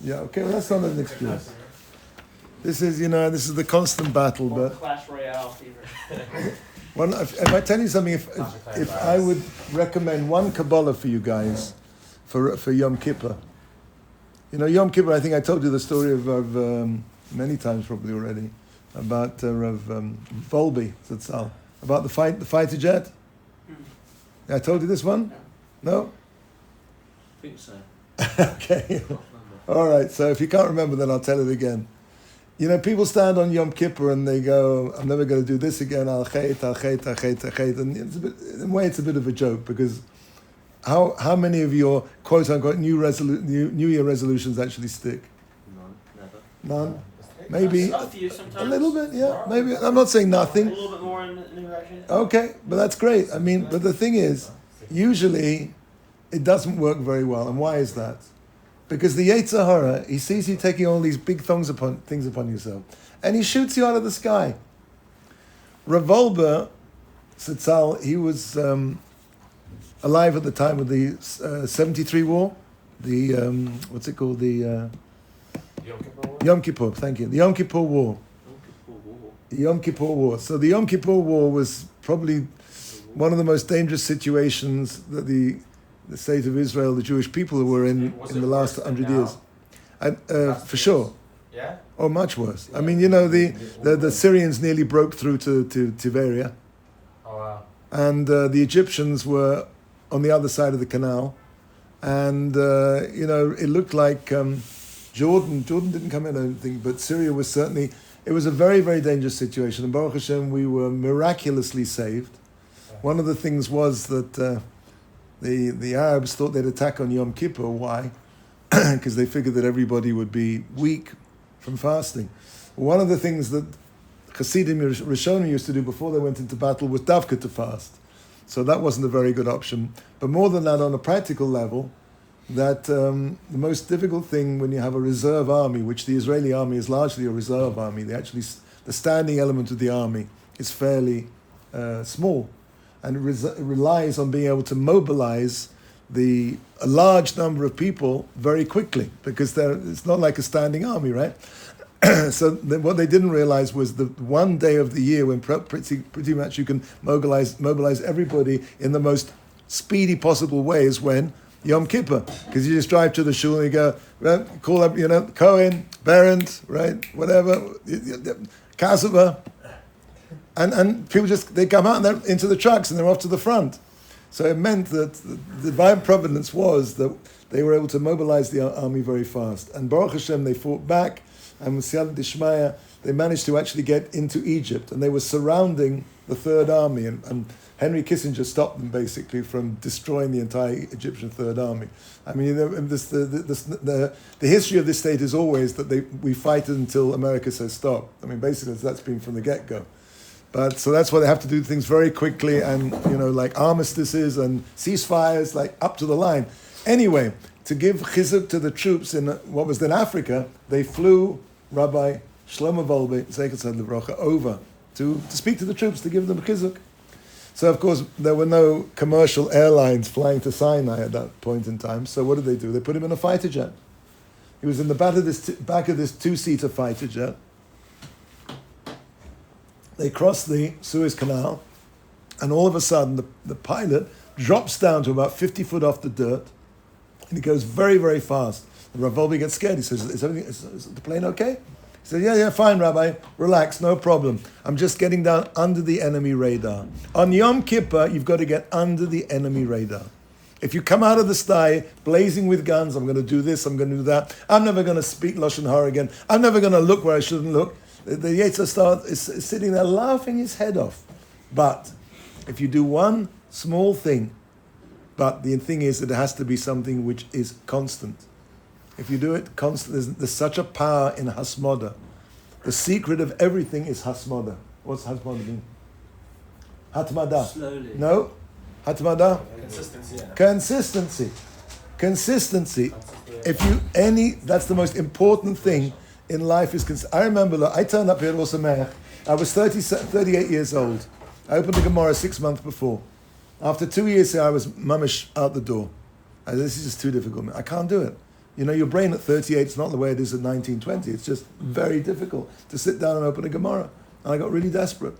Yeah, okay, well that's not an excuse. This is, this is the constant battle, but Clash Royale fever. if I tell you something, if I would recommend one Kabbalah for you guys for Yom Kippur. Yom Kippur, I think I told you the story of many times probably already, about Rav Volby, Zatzal, about the fighter jet. I told you this one? No? I think so. Okay. All right, so if you can't remember, then I'll tell it again. People stand on Yom Kippur and they go, I'm never going to do this again, I'll chait. And in a way it's a bit of a joke, because how many of your quote-unquote New Year resolutions actually stick? None? Maybe a few sometimes. A little bit, yeah. Maybe. I'm not saying nothing. A little bit more in the new direction. Okay, but that's great. I mean, but the thing is, usually it doesn't work very well. And why is that? Because the Yetzer Hara, he sees you taking all these big things upon yourself, and he shoots you out of the sky. Rav Wolbe, Zatzal, he was alive at the time of the 73 war, the what's it called, the Yom Kippur. Thank you, the Yom Kippur War. The Yom Kippur War. So the Yom Kippur War was probably one of the most dangerous situations that the state of Israel, the Jewish people, were in the last 100 years. For sure. Yeah? Or much worse. I mean, the Syrians nearly broke through to Tiberia. Oh, wow. And the Egyptians were on the other side of the canal. And, it looked like Jordan didn't come in, I don't think, but Syria was certainly, it was a very, very dangerous situation. And Baruch Hashem, we were miraculously saved. One of the things was that the Arabs thought they'd attack on Yom Kippur. Why? Because they figured that everybody would be weak from fasting. One of the things that Hasidim Rishonim used to do before they went into battle was davka to fast. So that wasn't a very good option. But more than that, on a practical level, that the most difficult thing when you have a reserve army, which the Israeli army is largely a reserve army, the standing element of the army is fairly small, and it relies on being able to mobilize a large number of people very quickly, because it's not like a standing army, right? So what they didn't realize was the one day of the year when pretty much you can mobilize everybody in the most speedy possible way is when Yom Kippur, because you just drive to the shul and you go, right, call up, Cohen, Berendt, right, whatever, Kasava, and people they come out and they're into the trucks and they're off to the front. So it meant that the divine providence was that they were able to mobilize the army very fast. And Baruch Hashem, they fought back, and with Siyad Dishmaya, they managed to actually get into Egypt, and they were surrounding the Third Army, and Henry Kissinger stopped them basically from destroying the entire Egyptian Third Army. I mean, the history of this state is always that we fight until America says stop. I mean, basically that's been from the get-go. But so that's why they have to do things very quickly, and like armistices and ceasefires, like up to the line. Anyway, to give chizuk to the troops in what was then Africa, they flew Rabbi Shlomo Wolbe, Zeichat Levrocha, over to speak to the troops, to give them chizuk. So of course there were no commercial airlines flying to Sinai at that point in time. So what did they do? They put him in a fighter jet. He was in the back of this two-seater fighter jet. They crossed the Suez Canal, and all of a sudden the pilot drops down to about 50 foot off the dirt, and he goes very, very fast. And Rav Wolbe gets scared. He says, is the plane okay? He said, yeah, fine, Rabbi, relax, no problem. I'm just getting down under the enemy radar. On Yom Kippur, you've got to get under the enemy radar. If you come out of the sty blazing with guns, I'm going to do this, I'm going to do that, I'm never going to speak Lashon Hara again, I'm never going to look where I shouldn't look, the Yetzer Star is sitting there laughing his head off. But if you do one small thing, but the thing is that it has to be something which is constant. If you do it constant, there's such a power in Hasmoda. The secret of everything is Hasmoda. What's Hasmoda mean? Hatmada. Slowly. No? Hatmada? Consistency. Consistency. That's the most important thing in life is I remember, I turned up here at Osameach. I was 38 years old. I opened the Gemara 6 months before. After 2 years here, I was mamish out the door. This is just too difficult. I can't do it. You know, your brain at 38 is not the way it is at 19, 20. It's just very difficult to sit down and open a Gemara. And I got really desperate.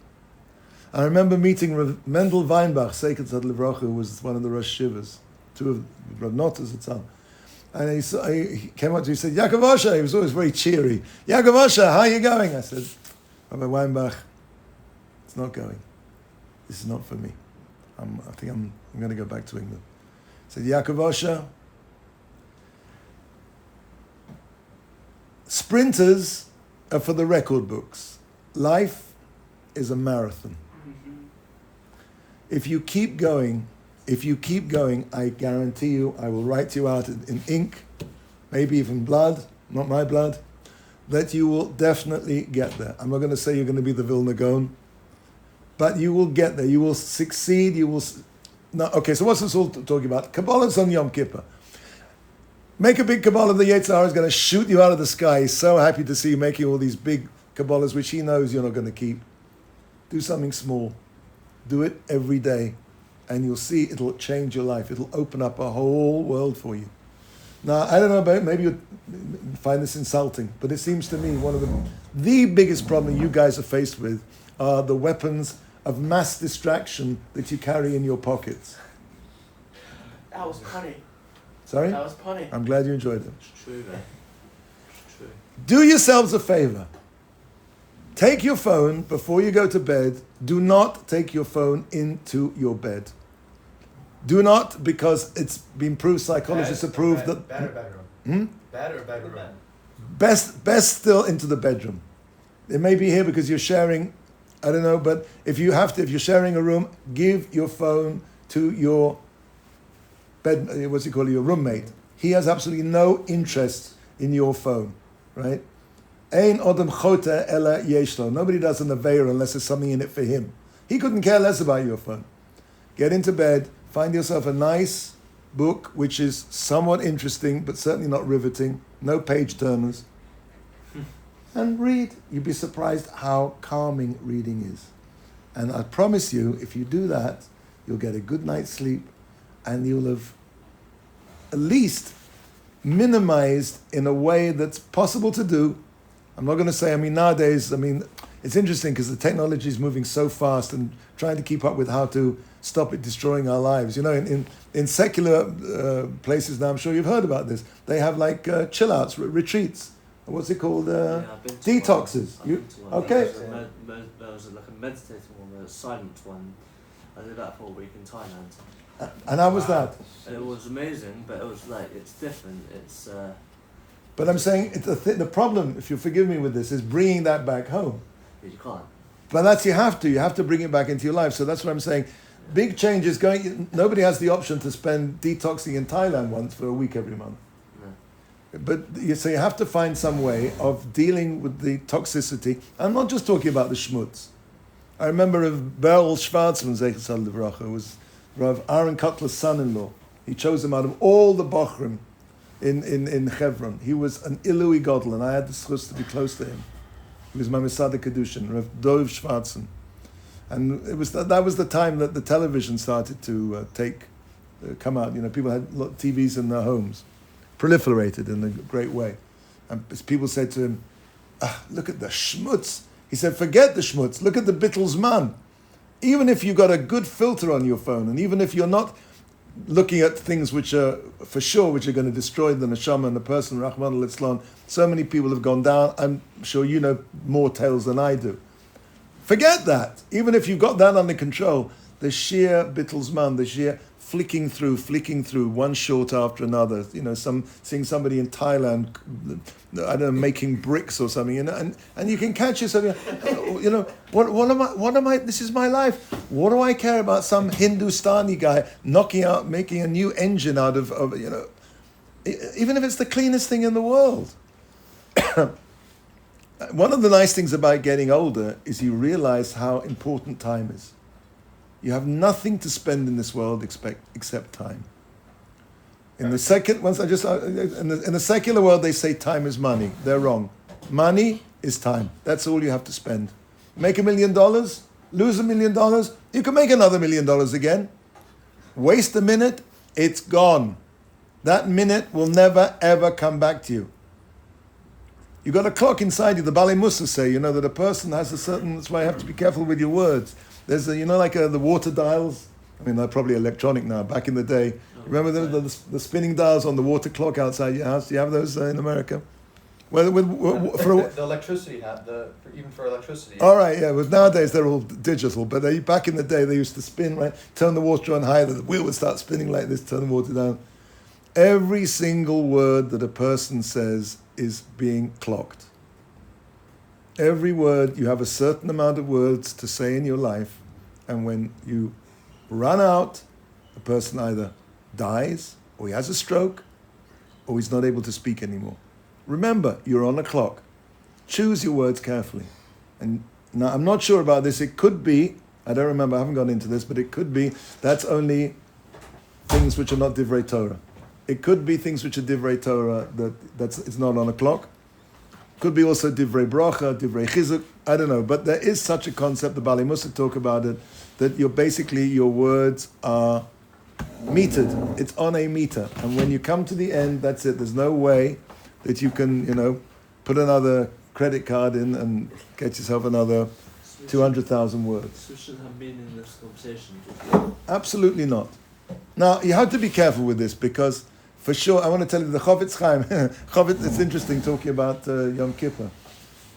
I remember meeting Rav Mendel Weinbach, Seikat Tzad Livrocha, who was one of the Rosh Shivas, two of Rav Notas at time. And he came up to me and said, Yaakov Osher, he was always very cheery. Yaakov Osher, how are you going? I said, Rabbi Weinbach, it's not going. This is not for me. I think I'm going to go back to England. He said, Yaakov Osher, sprinters are for the record books. Life is a marathon. If you keep going, I guarantee you, I will write you out in ink, maybe even blood, not my blood, that you will definitely get there. I'm not going to say you're going to be the Vilna Gaon, but you will get there. You will succeed. Okay, so what's this all talking about? Kabbalah's on Yom Kippur. Make a big Kabbalah, the Yetzer Hara is going to shoot you out of the sky. He's so happy to see you making all these big Kabbalahs, which he knows you're not going to keep. Do something small. Do it every day. And you'll see it'll change your life. It'll open up a whole world for you. Now, I don't know about, maybe you find this insulting, but it seems to me one of the biggest problem you guys are faced with are the weapons of mass distraction that you carry in your pockets. That was funny. Sorry? That was funny. I'm glad you enjoyed it. It's true, man. It's true. Do yourselves a favor. Take your phone before you go to bed. Do not take your phone into your bed. Do not, because it's been proved, psychologists have proved that... Bed or bedroom? Bed or bedroom? Best still into the bedroom. It may be here because you're sharing, I don't know, but if you're sharing a room, give your phone to your your roommate. He has absolutely no interest in your phone, right? Ein odem chote ela yeshlo. Nobody does an aveira unless there's something in it for him. He couldn't care less about your phone. Get into bed, find yourself a nice book which is somewhat interesting but certainly not riveting, no page turners, and read. You'd be surprised how calming reading is. And I promise you, if you do that, you'll get a good night's sleep and you'll have at least minimized in a way that's possible to do. I'm not going to say, nowadays, it's interesting because the technology is moving so fast and trying to keep up with how to stop it destroying our lives. You know, in secular places now, I'm sure you've heard about this, they have like chill-outs, retreats. What's it called? Detoxes. Okay. There was like a meditating one, a silent one. I did that for a week in Thailand. And how was that? It was amazing, but it was like, it's different. It's... But I'm saying the problem, if you forgive me with this, is bringing that back home. You can't. But you have to bring it back into your life. So that's what I'm saying. Big changes going. Nobody has the option to spend detoxing in Thailand once for a week every month. No. But so you have to find some way of dealing with the toxicity. I'm not just talking about the schmutz. I remember of Beryl Schwarzman, Zeichat Livracha, was Rav Aaron Kotler's son-in-law. He chose him out of all the Bochrim in Hebron. He was an Ilui Godel, and I had the chus to be close to him. He was my Mesada Kedushin, Rav Dov Schwarzen. And that was the time that the television started to come out. You know, people had TVs in their homes, proliferated in a great way. And people said to him, look at the schmutz. He said, forget the schmutz, look at the Bittles man. Even if you've got a good filter on your phone, and even if you're not looking at things which are going to destroy the neshama and the person, Rahman al-Islam. So many people have gone down. I'm sure you know more tales than I do. Forget that. Even if you've got that under control, the sheer bittlesman, the sheer flicking through one short after another. You know, seeing somebody in Thailand, I don't know, making bricks or something, and you can catch yourself. You know, what am I? This is my life. What do I care about some Hindustani guy making a new engine out of you know, even if it's the cleanest thing in the world. One of the nice things about getting older is you realize how important time is. You have nothing to spend in this world except time. In the secular world, they say time is money. They're wrong. Money is time. That's all you have to spend. Make $1 million, lose $1 million, you can make another $1 million again. Waste a minute, it's gone. That minute will never, ever come back to you. You've got a clock inside you. The Bali Musa say, that a person has a certain, that's why you have to be careful with your words. There's the water dials. I mean, they're probably electronic now. Back in the day, remember the spinning dials on the water clock outside your house? Do you have those in America? Well, the electricity even for electricity. All right, yeah. But nowadays they're all digital. But back in the day, they used to spin, right? Turn the water on higher, the wheel would start spinning like this. Turn the water down. Every single word that a person says is being clocked. Every word, you have a certain amount of words to say in your life, and when you run out, a person either dies, or he has a stroke, or he's not able to speak anymore. Remember, you're on a clock. Choose your words carefully. And now, I'm not sure about this. It could be, I don't remember, I haven't gone into this, but it could be that's only things which are not divrei Torah. It could be things which are divrei Torah it's not on a clock. Could be also divrei bracha, divrei chizuk. I don't know, but there is such a concept. The Bali Musa talk about it, that your words are metered. It's on a meter, and when you come to the end, that's it. There's no way that you can, put another credit card in and get yourself another 200,000 words. So we shouldn't have meaningless conversations. Absolutely not. Now, you have to be careful with this because, for sure, I want to tell you the Chofetz Chaim. It's interesting talking about Yom Kippur.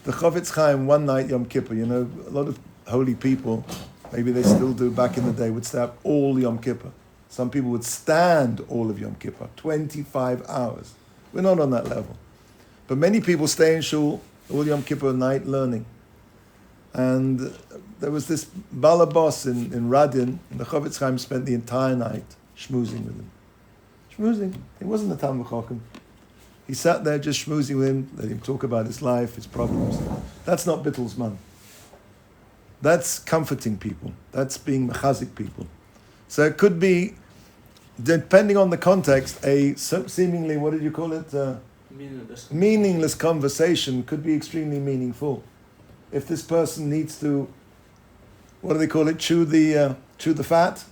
The Chofetz Chaim, one night Yom Kippur, a lot of holy people, maybe they still do back in the day, would stay up all Yom Kippur. Some people would stand all of Yom Kippur, 25 hours. We're not on that level. But many people stay in shul all Yom Kippur night learning. And there was this balabos in Radin, and the Chofetz Chaim spent the entire night schmoozing with him. Schmoozing. He wasn't a Talmud Chacham. He sat there just schmoozing with him, let him talk about his life, his problems. That's not bittul zman. That's comforting people. That's being mechazik people. So it could be, depending on the context, a seemingly, what did you call it? Meaningless conversation could be extremely meaningful. If this person needs to, what do they call it? Chew the fat.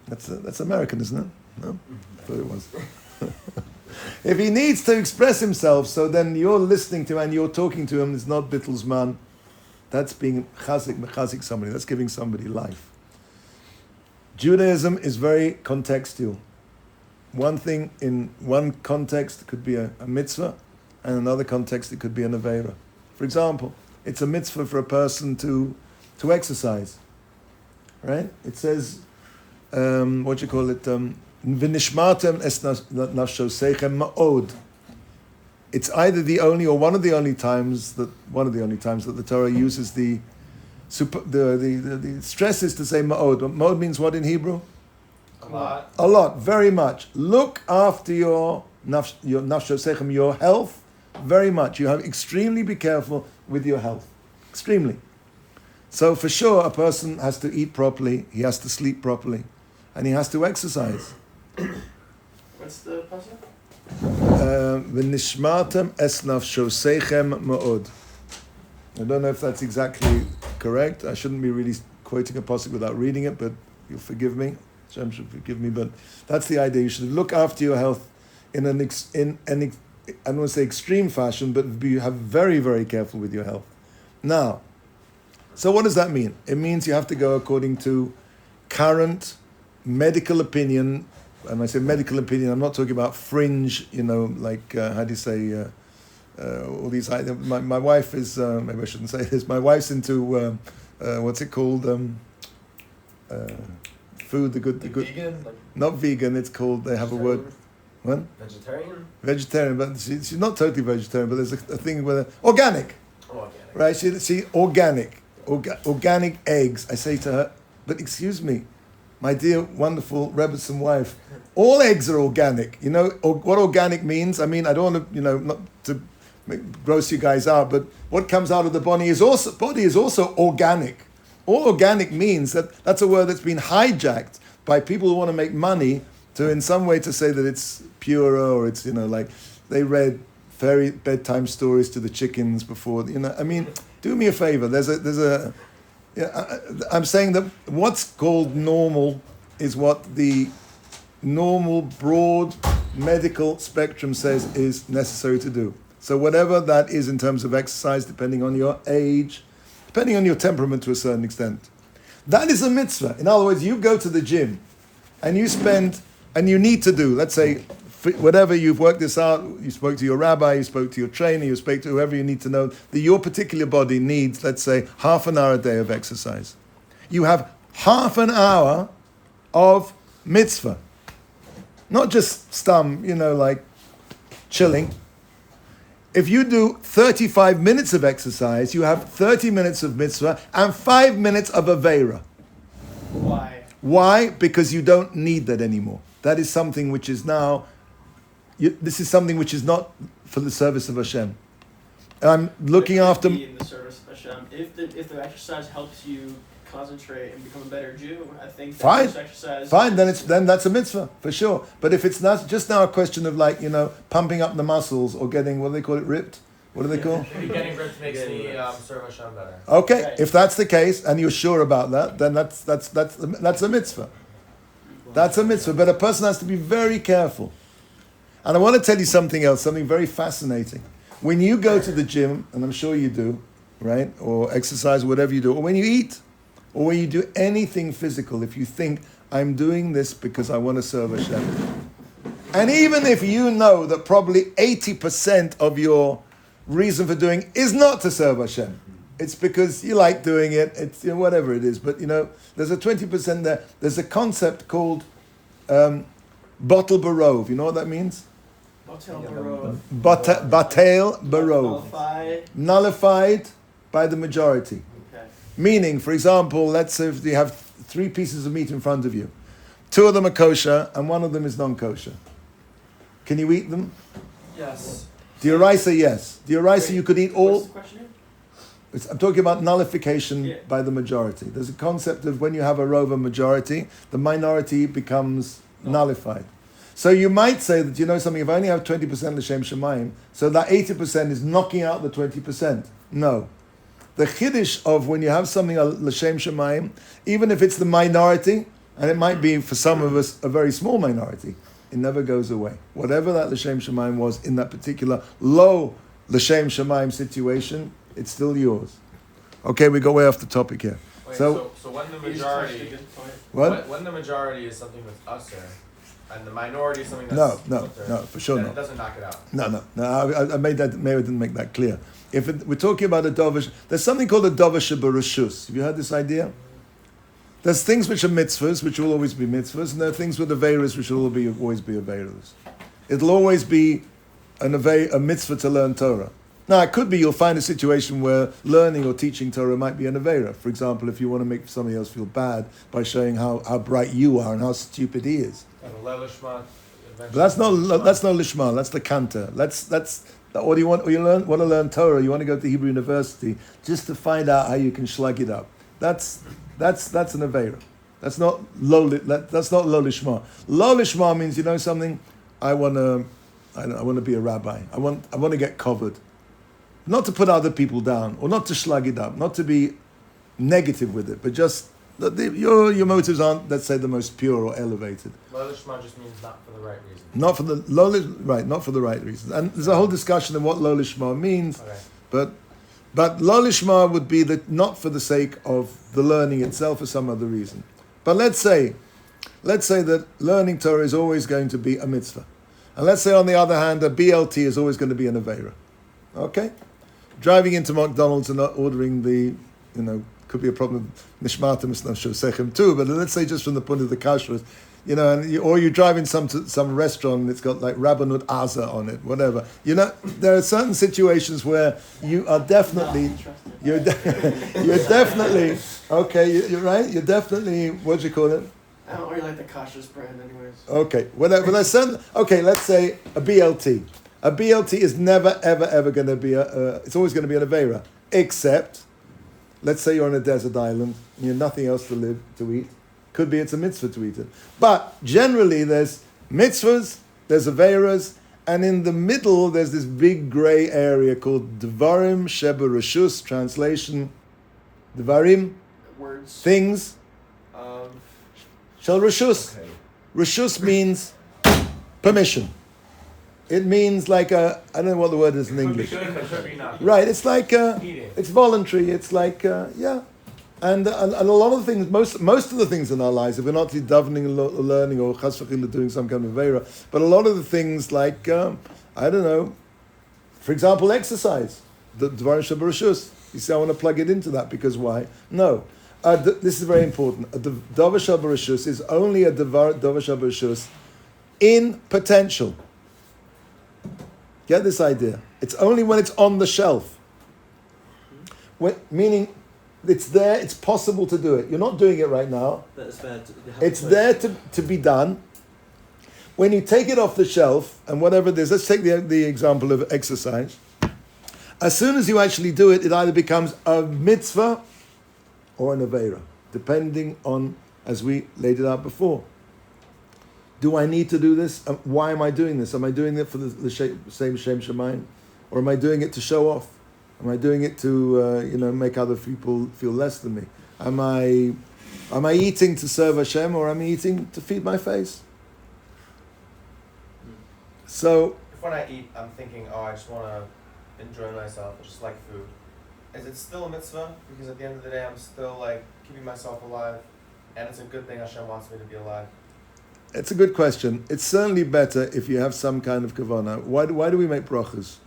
That's American, isn't it? No, I thought it was. If he needs to express himself, so then you're listening to him and you're talking to him. It's not bittul zman. That's being mechazik somebody. That's giving somebody life. Judaism is very contextual. One thing in one context could be a mitzvah, and another context it could be an aveira. For example, it's a mitzvah for a person to exercise, right? It says, what you call it, v'nishmartem es nafshosechem ma'od. It's either the only or one of the only times that the Torah uses the stress is to say ma'od. Ma'od means what in Hebrew? A lot, very much. Look after your nafshosechem, your health, very much. You have extremely be careful with your health, extremely. So for sure, a person has to eat properly, he has to sleep properly, and he has to exercise. What's the pasuk? V'nishmartem es nafshosechem ma'od. I don't know if that's exactly correct. I shouldn't be really quoting a pasuk without reading it, but you'll forgive me. Hashem should forgive me, but that's the idea. You should look after your health in I don't want to say extreme fashion, but have very, very careful with your health. Now, so what does that mean? It means you have to go according to current medical opinion. And when I say medical opinion, I'm not talking about fringe, like, how do you say, all these, my wife is, maybe I shouldn't say this, my wife's into, what's it called, food, the good, vegan? Not vegan, it's called, they have a word, what? Vegetarian, but she's not totally vegetarian, but there's a thing where, organic. Right, she organic eggs. I say to her, but excuse me, my dear, wonderful Rebbetzin wife, all eggs are organic. You know what organic means? I mean, I don't want to, not to gross you guys out, but what comes out of the body is also organic. All organic means that's a word that's been hijacked by people who want to make money to, in some way, to say that it's purer or it's, like they read fairy bedtime stories to the chickens before, I mean, do me a favor. I'm saying that what's called normal is what the normal, broad, medical spectrum says is necessary to do. So whatever that is in terms of exercise, depending on your age, depending on your temperament to a certain extent, that is a mitzvah. In other words, you go to the gym and you need to do, let's say, whatever you've worked this out, you spoke to your rabbi, you spoke to your trainer, you spoke to whoever you need to know, that your particular body needs, let's say, half an hour a day of exercise. You have half an hour of mitzvah. Not just like chilling. If you do 35 minutes of exercise, you have 30 minutes of mitzvah and 5 minutes of aveira. Why? Why? Because you don't need that anymore. That is something which is now, this is something which is not for the service of Hashem. I'm looking after... Be in the service of Hashem. If the exercise helps you concentrate and become a better Jew, I think fine. Exercise. Fine, then that's a mitzvah for sure. But if it's not just now a question of pumping up the muscles or getting, what do they call it, ripped? What do they call? Getting ripped makes me serve Hashem better. Okay, Right. if that's the case and you're sure about that, then that's a mitzvah. That's a mitzvah. But a person has to be very careful. And I want to tell you something else, something very fascinating. When you go to the gym, and I'm sure you do, right, or exercise, whatever you do, or when you eat, or when you do anything physical, if you think, I'm doing this because I want to serve Hashem. And even if you know that probably 80% of your reason for doing is not to serve Hashem, it's because you like doing it, it's whatever it is, but there's a 20% there. There's a concept called batel barov. You know what that means? Batel barov. Batel barov. Nullified by the majority. Okay. Meaning, for example, let's say if you have 3 pieces of meat in front of you. 2 of them are kosher and 1 of them is non-kosher. Can you eat them? Yes. D'oraisa, yes. D'oraisa, you could eat all. What's the question here? I'm talking about nullification by the majority. There's a concept of when you have a rova majority, the minority becomes nullified. So you might say that, something, if I only have 20% l'shem shemayim, so that 80% is knocking out the 20%. No. The chiddush of when you have something l'shem shemayim, even if it's the minority, and it might be for some of us a very small minority, it never goes away. Whatever that l'shem shemayim was in that particular low l'shem shemayim situation, it's still yours. Okay, we go way off the topic here. Wait, so when the majority, when the majority is something that's usher, and the minority is something that's no, for sure then not. It doesn't knock it out. No. I made that. Maybe I didn't make that clear. We're talking about a dovish, there's something called a dovish barashus. Have you heard this idea? There's things which are mitzvahs, which will always be mitzvahs, and there are things with aveiros, which will always be aveiros. It'll always be a mitzvah to learn Torah. Now, it could be you'll find a situation where learning or teaching Torah might be an aveira. For example, if you want to make somebody else feel bad by showing how bright you are and how stupid he is. But that's not lishma. That's the kanter. Or you want to learn Torah. You want to go to Hebrew University just to find out how you can slug it up. That's an aveira. That's not lo lishma. Lo lishma means something. I want to be a rabbi. I want to get covered. Not to put other people down, or not to slug it up, not to be negative with it, but just your motives aren't, let's say, the most pure or elevated. Lo lishma just means not for the right reason. Not for the right reasons. And there's a whole discussion of what lo lishma means, but lo lishma would be that not for the sake of the learning itself or some other reason. But let's say that learning Torah is always going to be a mitzvah, and let's say on the other hand, a BLT is always going to be an aveira. Okay. Driving into McDonald's and not ordering could be a problem. Nishmatim sechem too, but let's say just from the point of the kashrut, or you drive in some restaurant and it's got like Rabbanut Aza on it, whatever. There are certain situations where you are definitely, you're definitely, okay, you're right, you're definitely, what do you call it? I don't really like the kashrus brand anyways. Okay, let's say a BLT. A BLT is never, ever going to be it's always going to be an aveira, except, let's say you're on a desert island and you have nothing else to eat. Could be it's a mitzvah to eat it. But generally there's mitzvahs, there's aveiras, and in the middle there's this big grey area called Devarim Sheba Rashus, translation, Devarim, words, things, Shel Rashus. Okay. Rashus means permission. It means like I don't know what the word is in English. Could be not. Right, it's like, Eating. it's voluntary, it's like, yeah. And a lot of the things, most of the things in our lives, if we're not davening or learning or chas v'chila doing some kind of avera, but a lot of the things like, I don't know, for example, exercise, the Dvar Shabarashus. You say, I want to plug it into that because why? No. This is very important. A Davar Shabarashus is only a Davar Shabarashus in potential. Get this idea. It's only when it's on the shelf. Meaning, it's there, it's possible to do it. You're not doing it right now. But It's there to be done. When you take it off the shelf, and whatever it is, let's take the example of exercise. As soon as you actually do it, it either becomes a mitzvah or an aveira, depending on, as we laid it out before. Do I need to do this? Why am I doing this? Am I doing it for the same Shem Shemayim? Or am I doing it to show off? Am I doing it to make other people feel less than me? Am I eating to serve Hashem, or am I eating to feed my face? So If when I eat, I'm thinking, I just want to enjoy myself, I just like food. Is it still a mitzvah? Because at the end of the day, I'm still like keeping myself alive, and it's a good thing Hashem wants me to be alive. it's a good question. It's certainly better if you have some kind of kavanah. Why do we make brachas?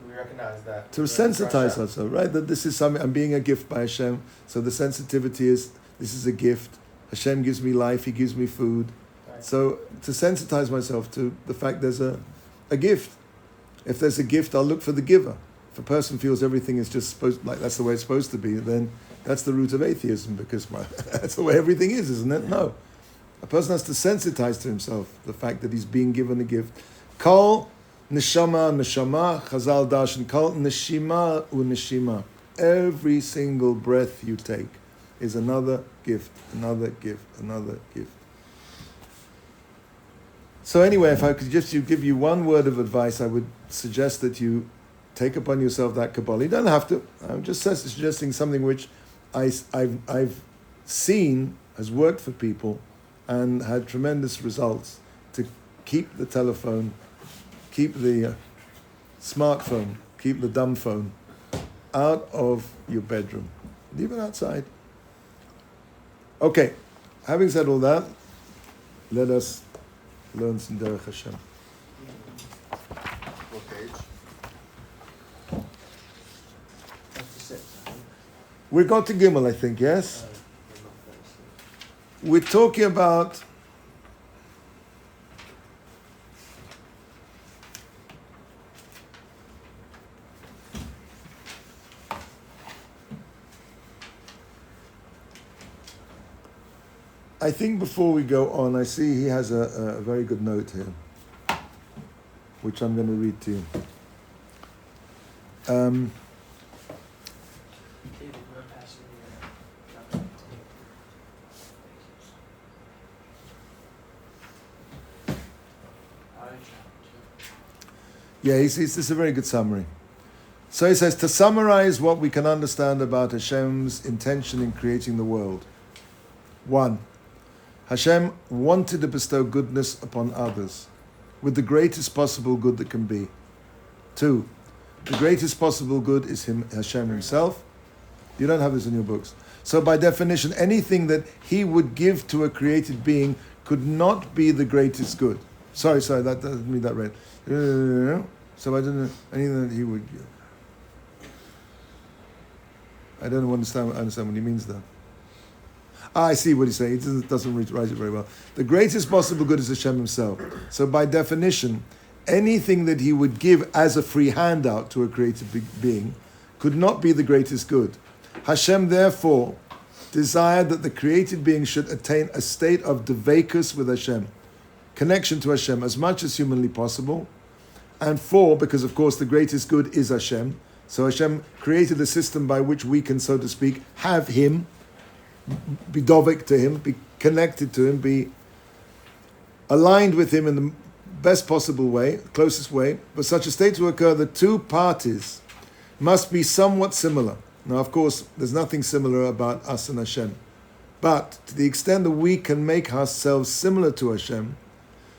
We recognize that. To sensitize ourselves, right? That this is something, I'm being a gift by Hashem. So the sensitivity is, this is a gift. Hashem gives me life, He gives me food. Right. So to sensitize myself to the fact there's a gift. If there's a gift, I'll look for the giver. If a person feels everything is just supposed, like that's the way it's supposed to be, then that's the root of atheism, because that's the way everything is, isn't it? No. A person has to sensitize to himself the fact that he's being given a gift. Kol neshama, chazal darshan, kol neshima neshima. Every single breath you take is another gift, another gift, another gift. So anyway, if I could just give you one word of advice, I would suggest that you take upon yourself that Kabbalah. You don't have to. I'm just suggesting something which I've seen has worked for people and had tremendous results, to keep the telephone, keep the smartphone, keep the dumb phone out of your bedroom. Leave it outside. Okay, having said all that, let us learn some Derech Hashem. What page? We got to Gimel, I think, yes? We're talking about I think before we go on, I see he has a very good note here, which I'm going to read to you. Yeah, this is a very good summary. So he says, to summarize what we can understand about Hashem's intention in creating the world. 1. Hashem wanted to bestow goodness upon others with the greatest possible good that can be. 2. The greatest possible good is Hashem himself. You don't have this in your books. So by definition, anything that he would give to a created being could not be the greatest good. Sorry, that doesn't mean that right. So I don't know anything that he would give. I don't understand what he means though. I see what he's saying. He doesn't write it very well. The greatest possible good is Hashem himself. So by definition, anything that he would give as a free handout to a created being could not be the greatest good. Hashem therefore desired that the created being should attain a state of devekus with Hashem, connection to Hashem as much as humanly possible. And 4, because of course the greatest good is Hashem, so Hashem created a system by which we can, so to speak, have Him, be dovek to Him, be connected to Him, be aligned with Him in the best possible way, closest way. For such a state to occur, the two parties must be somewhat similar. Now, of course, there's nothing similar about us and Hashem. But to the extent that we can make ourselves similar to Hashem,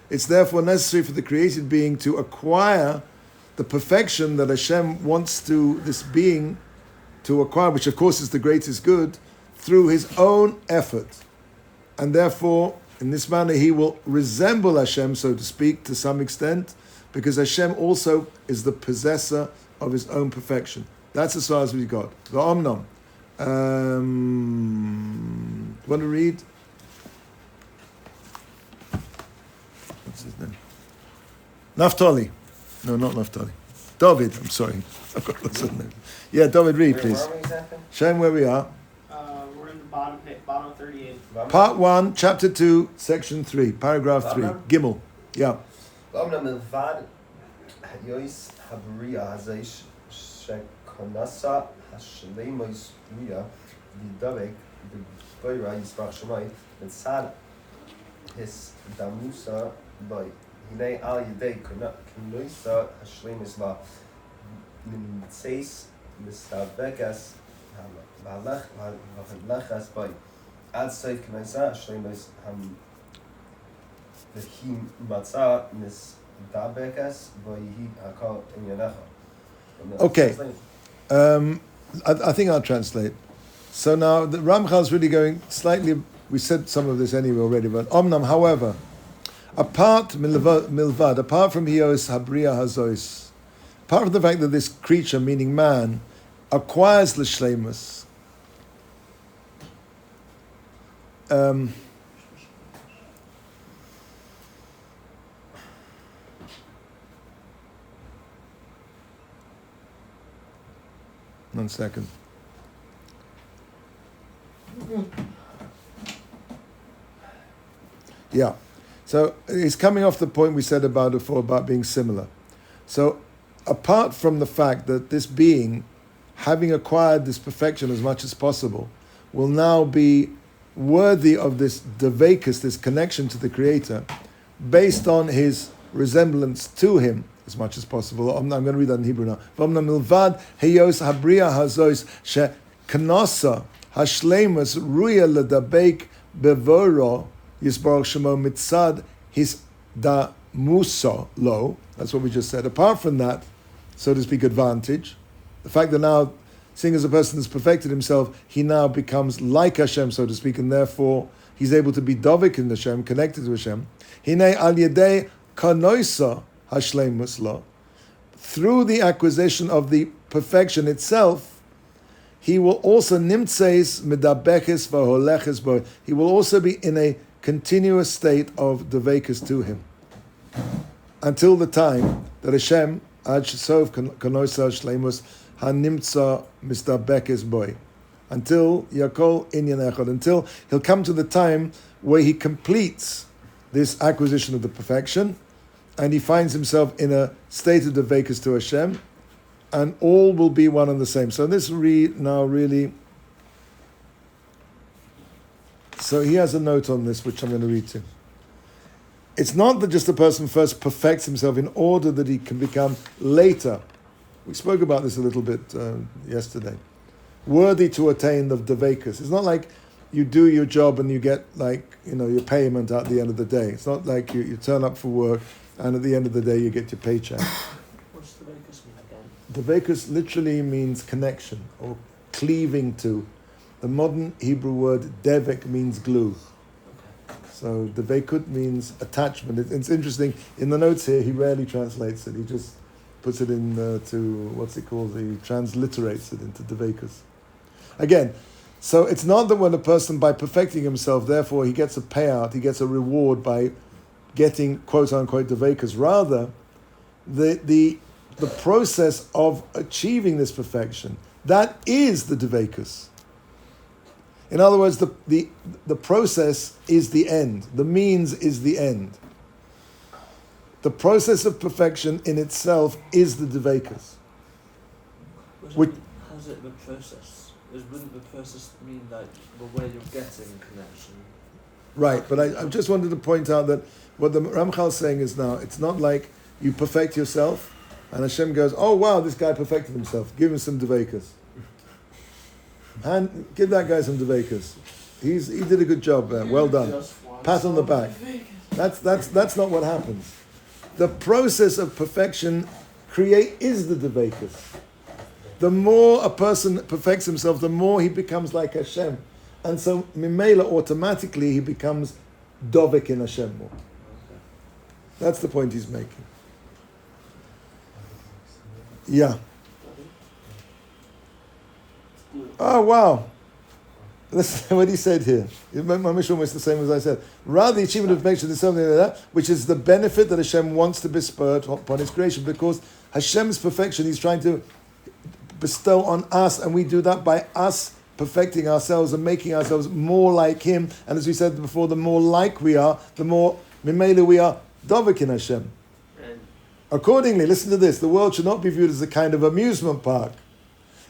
It's therefore necessary for the created being to acquire the perfection that Hashem wants this being to acquire, which of course is the greatest good, through his own effort. And therefore, in this manner, he will resemble Hashem, so to speak, to some extent, because Hashem also is the possessor of his own perfection. That's as far as we got. The Omnom. Want to read? What's his name? Naftali. No, not Naftali. David, I'm sorry. I've got lots of names. Yeah, David, read, please. Where are we exactly? Show him where we are. We're in the bottom of 38. Part 1, chapter 2, section 3, paragraph 3. Gimel. Yeah. Omna milvad hayois habriya hazeish shekonasa hashleimois riya vidavek v'goyra yisbach shemai mitzad his damusa by hinei al yedei kunoisa hashleimis la nimtseis mistabekas v'halachas by ad seif kunoisa hashleimis ham Okay. I think I'll translate. So now the Ramchal's really going slightly, we said some of this anyway already, but Omnam, however, apart from Hios Habriya Hazois, apart from the fact that this creature, meaning man, acquires l'shleimus, 1 second. Yeah. So it's coming off the point we said about before about being similar. So apart from the fact that this being, having acquired this perfection as much as possible, will now be worthy of this devekus, this connection to the Creator, based on his resemblance to him, as much as possible. I'm going to read that in Hebrew now. V'omna milvad heyos habriya hazois she'knasa hashleimus ruya ledabek bevoro yisbarach shemo mitzad his da musa lo. That's what we just said. Apart from that, so to speak, advantage, the fact that now, seeing as a person has perfected himself, he now becomes like Hashem, so to speak, and therefore he's able to be dovik in Hashem, connected to Hashem. Hinei al yedei kanoisa hashleimus lo. Through the acquisition of the perfection itself, he will also nimtseis medabekes v'holeches bo. He will also be in a continuous state of devekus to him, until the time that Hashem ad shesov kanoisa hashleimus hanimtza mistabekes boy, until yakol inyan echad, until he'll come to the time where he completes this acquisition of the perfection, and he finds himself in a state of devekus to Hashem, and all will be one and the same. So this now really. So he has a note on this, which I'm going to read to. It's not that just a person first perfects himself in order that he can become later. We spoke about this a little bit yesterday. Worthy to attain the devekus. It's not like you do your job and you get your payment at the end of the day. It's not like you turn up for work and at the end of the day you get your paycheck. What's the devekus mean again? Devekus literally means connection or cleaving to. The modern Hebrew word devek means glue. Okay. So devekut means attachment. It's interesting. In the notes here, he rarely translates it. He just puts it in to, what's it called? He transliterates it into devekus. Again, so it's not that when a person, by perfecting himself, therefore he gets a payout, he gets a reward by getting quote-unquote devekus. Rather, the process of achieving this perfection, that is the devekus. In other words, the process is the end. The means is the end. The process of perfection in itself is the devekus. How's it the process? Wouldn't the process mean like the way you're getting connection? Right, but I just wanted to point out that what the Ramchal is saying is now, it's not like you perfect yourself and Hashem goes, oh wow, this guy perfected himself, give him some devekus. And give that guy some devekus. He did a good job there, well done. Pat on the back. That's not what happens. The process of perfection is the Devekus. The more a person perfects himself, the more he becomes like Hashem. And so, Mimela, automatically, he becomes Dovek in Hashem more. That's the point he's making. Yeah. Oh, wow. Listen what he said here. My mission almost the same as I said. Rather, the achievement of perfection is something like that, which is the benefit that Hashem wants to bestow upon His creation, because Hashem's perfection He's trying to bestow on us, and we do that by us perfecting ourselves and making ourselves more like Him. And as we said before, the more like we are, the more Mimela we are Dovek in Hashem. Accordingly, listen to this, the world should not be viewed as a kind of amusement park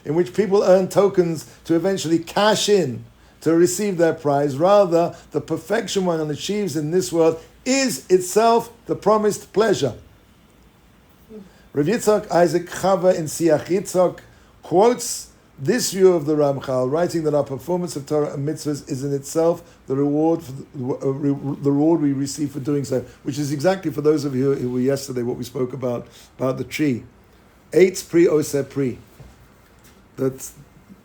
in which people earn tokens to eventually cash in to receive their prize. Rather, the perfection one achieves in this world is itself the promised pleasure. Rav Yitzchak Isaac Chava in Siach Yitzchak quotes this view of the Ramchal, writing that our performance of Torah and mitzvahs is in itself the reward for the reward we receive for doing so, which is exactly, for those of you who were yesterday, what we spoke about the tree. Eitz pri oseh pri. That's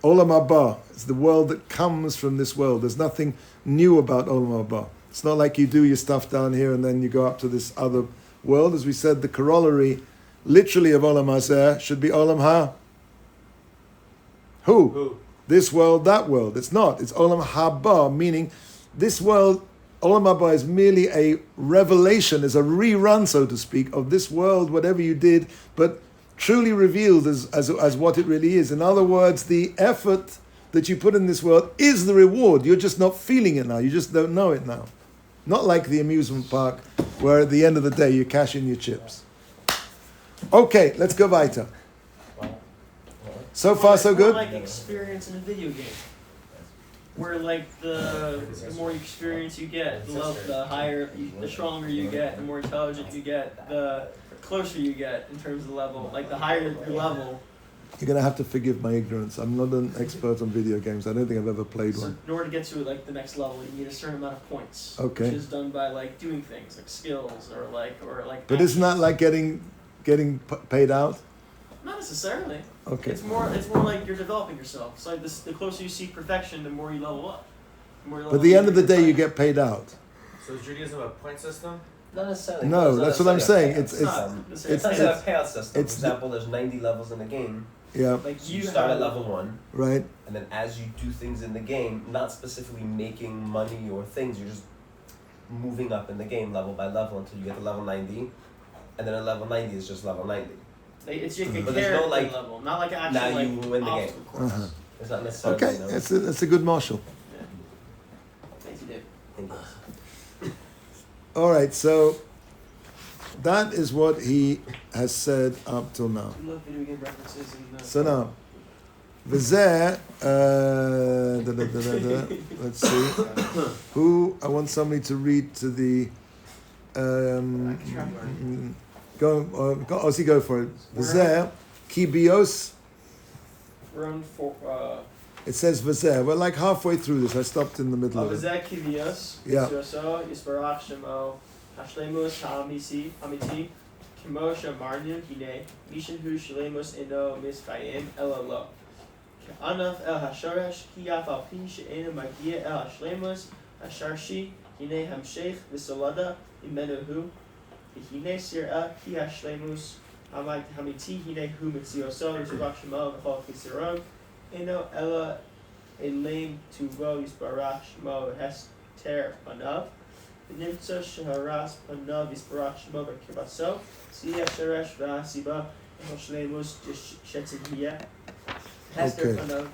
Olam Haba. It's the world that comes from this world. There's nothing new about Olam Haba. It's not like you do your stuff down here and then you go up to this other world. As we said, the corollary, literally, of Olam Hazeh should be Olam Ha. Who? This world, that world. It's not. It's Olam Haba, meaning this world, Olam Haba is merely a revelation, is a rerun, so to speak, of this world, whatever you did, but truly revealed as what it really is. In other words, the effort that you put in this world is the reward. You're just not feeling it now. You just don't know it now. Not like the amusement park where at the end of the day you cash in your chips. Okay, let's go weiter. So far, so good? More like experience in a video game. Where like the more experience you get, the higher, the stronger you get, the more intelligent you get, the closer you get in terms of level. Like the higher your level. You're going to have to forgive my ignorance. I'm not an expert on video games. I don't think I've ever played one. In order to get to like the next level, you need a certain amount of points. Okay. Which is done by like doing things like skills or like. But isn't that like getting paid out? Not necessarily. Okay. It's more like you're developing yourself. It's like the closer you seek perfection, the more you level up. But at the end of the day, you get paid out. So is Judaism a point system? Not necessarily. No, that's what I'm saying. It's not a payout system. For example, there's 90 levels in the game. Yeah. Like you start at level 1. Right. And then as you do things in the game, not specifically making money or things, you're just moving up in the game level by level until you get to level 90. And then at level 90 is just level 90. It's just a But there's no like level, not like an actual now you win the game. Uh-huh. It's not necessarily. Okay, that's a good marshal. Yeah. Thank you, Dave. Thank you. All right, so that is what he has said up till now. We love video game references. So now, V'zeh, let's see. Who, I want somebody to read to the, Ozzy, go for it. V'zeh, ki bios. We're on for. It says V'zeh. We're like halfway through this. I stopped in the middle of it. V'zeh ki bios. Yeah. Yisbarach shemo. Hashlemus ha'amiti. Kimo shamarnu hine. Mishin hu shlemus eno mischayim elalo. Anaf el hasharesh ki yaf al pi she'enu magia el hashlemus. Hasharshi hine hamshech v'solada imenu hu. Hine sir'a ki hashlemus. Hamiti hine hu mitzioso. Yisbarach shemo v'chol chisaron. Eno ela elim tuvo yisbarach shemo hester panav. Nimtza shaharas panav yisbarach shemo v'kibaso. Siya sharesh v'asiba v'shleimus shetzihiyah. Hester panav.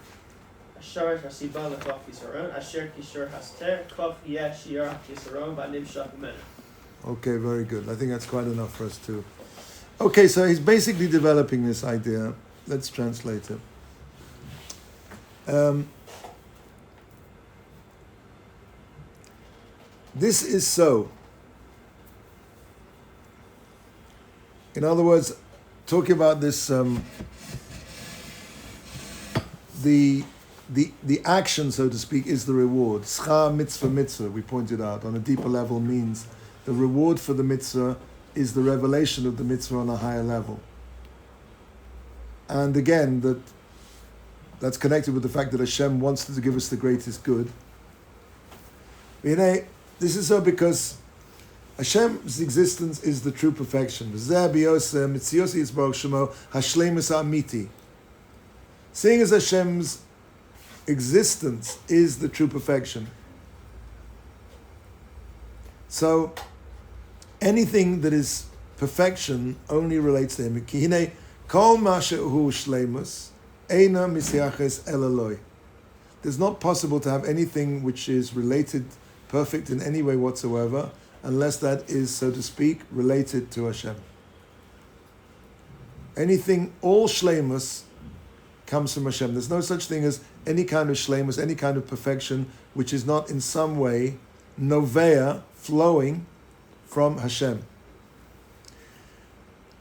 Asharesh v'asiba l'chol chisaron. Asher kishor haster. Kof yeh shiur chisaron v'nimshach menu. Okay, very good. I think that's quite enough for us too. Okay, so he's basically developing this idea. Let's translate it. This is so. In other words, talking about this, the action, so to speak, is the reward. Schar mitzvah mitzvah, we pointed out, on a deeper level means the reward for the mitzvah is the revelation of the mitzvah on a higher level. And again, that's connected with the fact that Hashem wants to give us the greatest good. This is so because Hashem's existence is the true perfection. Seeing as Hashem's existence is the true perfection. So anything that is perfection only relates to Him. It's not possible to have anything which is related, perfect in any way whatsoever, unless that is, so to speak, related to Hashem. Anything, all shleimus comes from Hashem. There's no such thing as any kind of shleimus, any kind of perfection, which is not in some way novea, flowing from Hashem.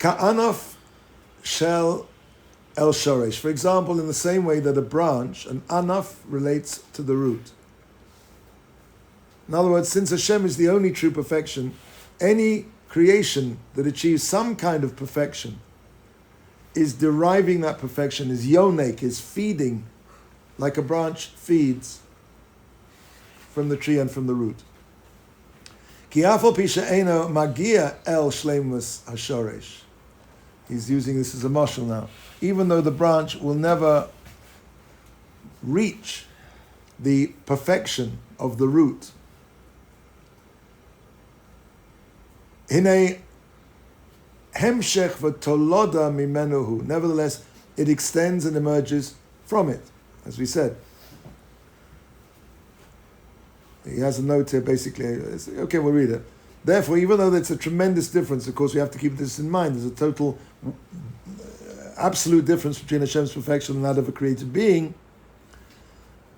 Ka'anaf shel el shoresh. For example, in the same way that a branch, an anaf, relates to the root. In other words, since Hashem is the only true perfection, any creation that achieves some kind of perfection is deriving that perfection, is yonek, is feeding, like a branch feeds from the tree and from the root. Ki afal pi she'eino magia el shleimus hashoresh. He's using this as a mashal now. Even though the branch will never reach the perfection of the root, Hine hemshech v'toloda mimenuhu. Nevertheless, it extends and emerges from it, as we said. He has a note here, basically. Okay, we'll read it. Therefore, even though there's a tremendous difference, of course, we have to keep this in mind. There's a total, absolute difference between Hashem's perfection and that of a created being.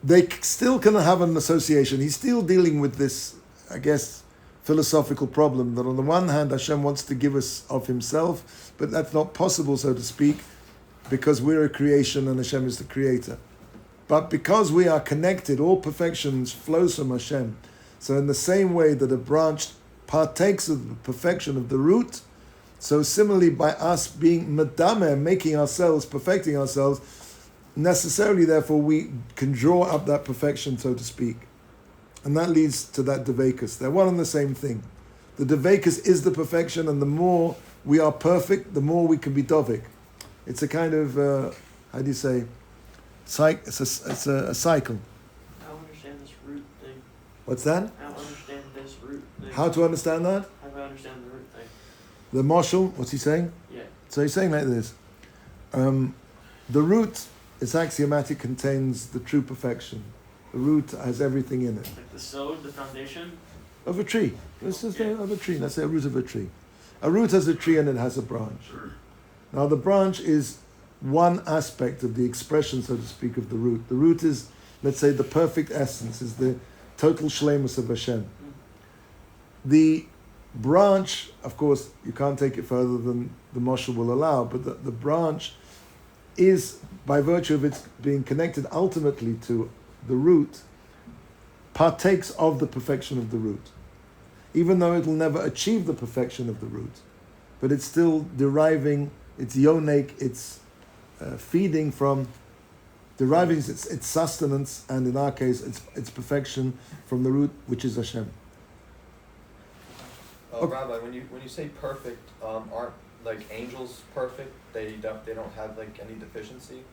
They still can have an association. He's still dealing with this, I guess, philosophical problem that on the one hand Hashem wants to give us of Himself, but that's not possible, so to speak, because we're a creation and Hashem is the creator. But because we are connected, all perfections flows from Hashem. So in the same way that a branch partakes of the perfection of the root, so similarly by us being medameh, making ourselves, perfecting ourselves, necessarily therefore we can draw up that perfection, so to speak. And that leads to that devekus. They're one and the same thing. The devekus is the perfection, and the more we are perfect, the more we can be dovik. It's a kind of, how do you say, it's a cycle. I don't understand this root thing. What's that? I don't understand this root thing. How to understand that? How do I understand the root thing? The marshal, what's he saying? Yeah. So he's saying like this. The root, it's axiomatic, contains the true perfection. The root has everything in it. Like the sod, the foundation? Of a tree. This is of a tree. Let's say a root of a tree. A root has a tree and it has a branch. Now the branch is one aspect of the expression, so to speak, of the root. The root is, let's say, the perfect essence, is the total shleimus of Hashem. The branch, of course, you can't take it further than the Moshe will allow, but the branch is, by virtue of its being connected ultimately to the root, partakes of the perfection of the root. Even though it will never achieve the perfection of the root, but it's still deriving its yonek, its feeding from, deriving its sustenance, and in our case, its perfection from the root, which is Hashem. Okay. Rabbi, when you say perfect, aren't like angels perfect? They don't have like any deficiency.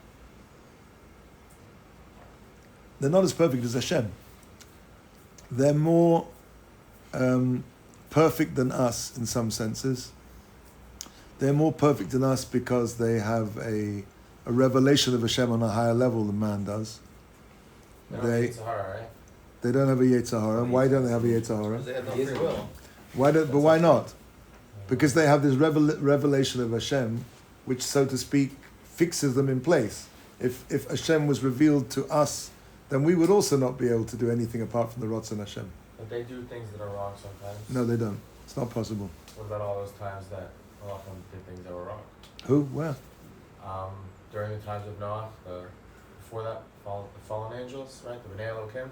They're not as perfect as Hashem. They're more perfect than us in some senses. They're more perfect than us because they have a revelation of Hashem on a higher level than man does. They don't have Yetzer Hara, right? They don't have a Yetzer Hara. Why don't they have a Yetzer Hara? Because they have no free will. Why not? Because they have this revelation of Hashem, which, so to speak, fixes them in place. If Hashem was revealed to us, then we would also not be able to do anything apart from the Ratzon Hashem. But they do things that are wrong sometimes. No, they don't. It's not possible. What about all those times that Noah did things that were wrong? Who? Where? During the times of Noah, before that, the fallen angels, right? The Bnei Elohim.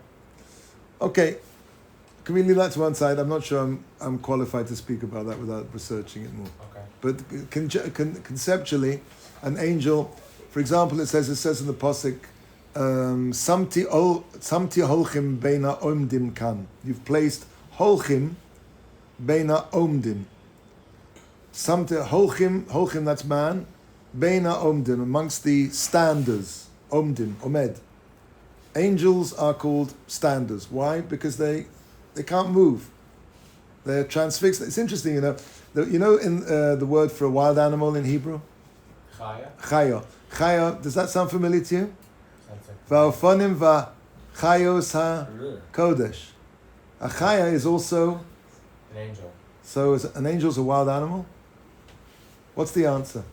Okay. Can we leave that to one side? I'm not sure I'm qualified to speak about that without researching it more. Okay. But conceptually, an angel, for example, it says in the Pasuk, Samti holchim beina omdim kan. You've placed holchim beina omdim. Samti holchim, that's man, beina omdim, amongst the standers, omdim, omed. Angels are called standers. Why? Because they can't move. They're transfixed. It's interesting, in the word for a wild animal in Hebrew? Chaya? Chaya. Chaya, does that sound familiar to you? Sounds like Va'ofonim va'chayos ha'kodesh. A chaya is also, an angel. so is an angel's a wild animal? What's the answer?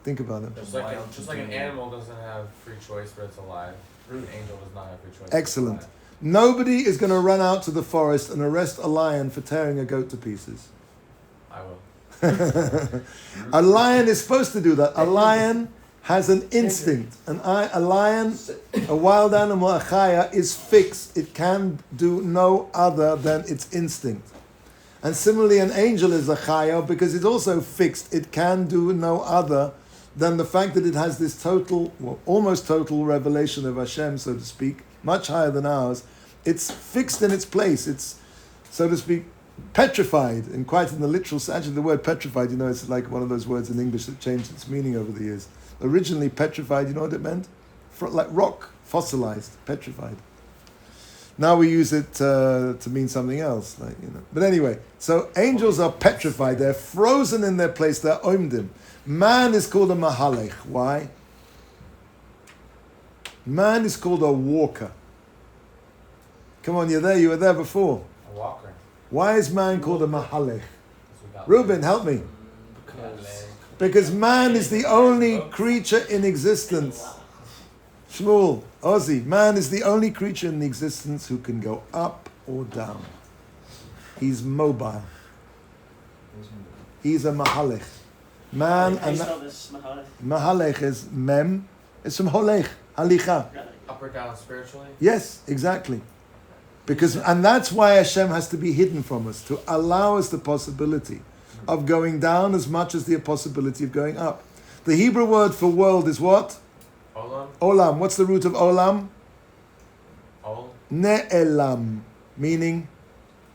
Think about it. Just like an animal doesn't have free choice, but it's alive. An angel does not have free choice. Excellent. But it's alive. Nobody is going to run out to the forest and arrest a lion for tearing a goat to pieces. I will. A lion is supposed to do that. A lion has an instinct. A lion, a wild animal, a chaya, is fixed. It can do no other than its instinct. And similarly, an angel is a chaya because it's also fixed. It can do no other than the fact that it has this total, well, almost total revelation of Hashem, so to speak, much higher than ours. It's fixed in its place. It's, so to speak, petrified, and quite in the literal sense. Actually, the word petrified, it's like one of those words in English that changed its meaning over the years. Originally, petrified, you know what it meant? Like rock, fossilized, petrified. Now we use it to mean something else, But anyway, so angels are petrified. They're frozen in their place. They're omdim. Man is called a mahalech. Why? Man is called a walker. Come on, you were there before. A walker. Why is man called a mahalech? Without Reuben, help me. Because man is the only creature in existence. Shmuel, Ozzy, man is the only creature in existence who can go up or down. He's mobile. He's a mahalech. Man How do and you spell this, Mahalech? mahalech is mem. It's from holech, halicha. up or down spiritually? Yes, exactly. And that's why Hashem has to be hidden from us, to allow us the possibility of going down as much as the possibility of going up. The Hebrew word for world is what? Olam? Olam. What's the root of olam? Ol? Ne'elam, meaning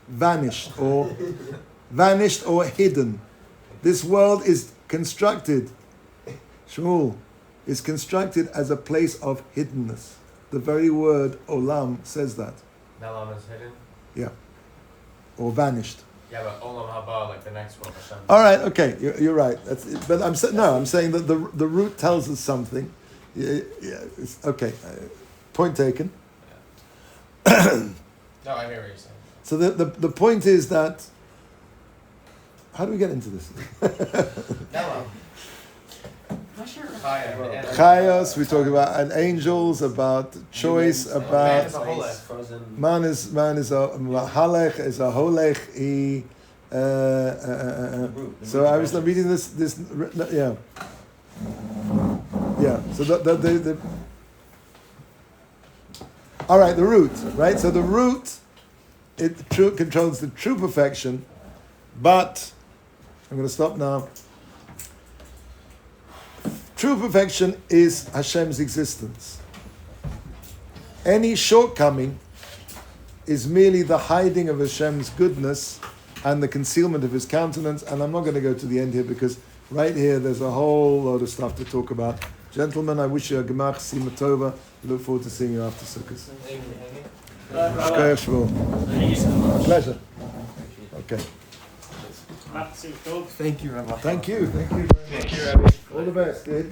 vanished or hidden. This world is constructed, Shmuel, is constructed as a place of hiddenness. The very word olam says that. Nelam is hidden? Yeah. Or vanished. Yeah, but Olam Haba, like the next one. Hashem. All right, okay, you're right. But I'm saying that the root tells us something. Yeah, okay. Point taken. No, I hear what you're saying. So the point is that. How do we get into this? Nelam. Chaya. Chayos, we talk about angels, about choice, Man about is a holech. man is a halech, is a holech. So I was reading this. Yeah. So the all right, the root, right? So the root, controls the true perfection, but I'm going to stop now. True perfection is Hashem's existence. Any shortcoming is merely the hiding of Hashem's goodness and the concealment of His countenance. And I'm not going to go to the end here because right here there's a whole load of stuff to talk about. Gentlemen, I wish you a gemach sima tova. Look forward to seeing you after Sukkot. Pleasure. Okay. Thank you. Thank you. Thank you very much. Thank you, Rabbi. All the best.